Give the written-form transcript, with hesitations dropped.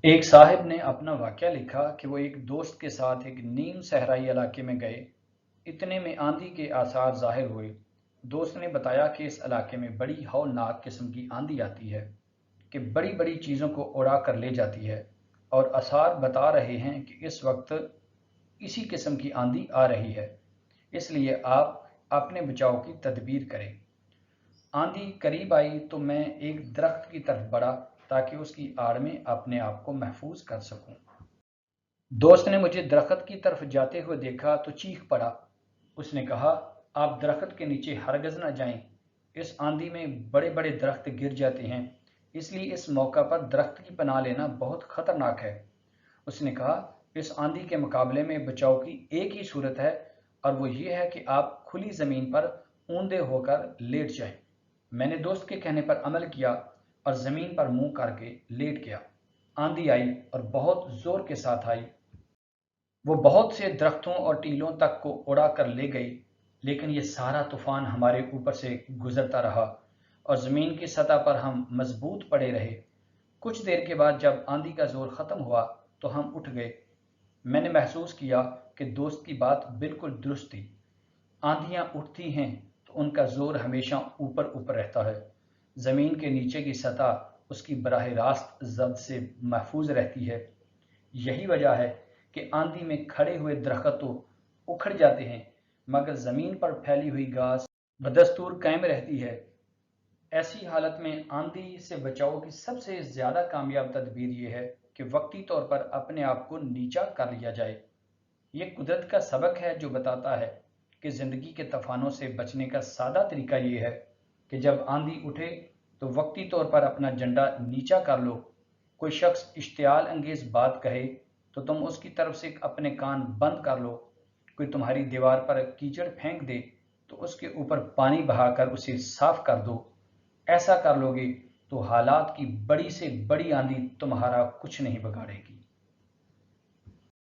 ایک साहब ने अपना वाकया लिखा कि वो एक दोस्त के साथ एक नीम सहराई इलाके में गए। इतने में आंधी के आसार जाहिर हुए। दोस्त ने बताया कि इस इलाके में बड़ी हौलनाक किस्म की आंधी आती है कि बड़ी बड़ी चीज़ों को उड़ा कर ले जाती है, और आसार बता रहे हैं कि इस वक्त इसी किस्म की आंधी आ रही है। इसलिए आप अपने बचाव की तदबीर करें। आंधी करीब आई तो मैं एक दरख्त की तरफ बढ़ा ताकि उसकी आड़ में अपने आप को महफूज कर सकूं। दोस्त ने मुझे दरख्त की तरफ जाते हुए देखा तो चीख पड़ा। उसने कहा, आप दरख्त के नीचे हरगज न जाएं। इस आंधी में बड़े बड़े दरख्त गिर जाते हैं, इसलिए इस मौका पर दरख्त की पनाह लेना बहुत खतरनाक है। उसने कहा, इस आंधी के मुकाबले में बचाव की एक ही सूरत है, और वो ये है कि आप खुली ज़मीन पर ऊंधे होकर लेट जाएं। मैंने दोस्त के कहने पर अमल किया और ज़मीन पर मुंह करके लेट गया। आंधी आई और बहुत ज़ोर के साथ आई। वो बहुत से दरख्तों और टीलों तक को उड़ा कर ले गई, लेकिन ये सारा तूफान हमारे ऊपर से गुजरता रहा और ज़मीन की सतह पर हम मजबूत पड़े रहे। कुछ देर के बाद जब आंधी का जोर ख़त्म हुआ तो हम उठ गए। मैंने महसूस किया कि दोस्त की बात बिल्कुल दुरुस्त थी। आंधियां उठती हैं तो उनका जोर हमेशा ऊपर ऊपर रहता है। ज़मीन के नीचे की सतह उसकी बराह रास्त जद से महफूज रहती है। यही वजह है कि आंधी में खड़े हुए दरख्त तो उखड़ जाते हैं, मगर ज़मीन पर फैली हुई घास बदस्तूर कायम रहती है। ऐसी हालत में आंधी से बचाव की सबसे ज़्यादा कामयाब तदबीर यह है कि वक्ती तौर पर अपने आप को नीचा कर लिया जाए। ये कुदरत का सबक है जो बताता है कि ज़िंदगी के तूफानों से बचने का सादा तरीका ये है कि जब आंधी उठे तो वक्ती तौर पर अपना झंडा नीचा कर लो। कोई शख्स इश्तियाल अंगेज बात कहे तो तुम उसकी तरफ से अपने कान बंद कर लो। कोई तुम्हारी दीवार पर कीचड़ फेंक दे तो उसके ऊपर पानी बहाकर उसे साफ कर दो। ऐसा कर लोगे तो हालात की बड़ी से बड़ी आंधी तुम्हारा कुछ नहीं बिगाड़ेगी।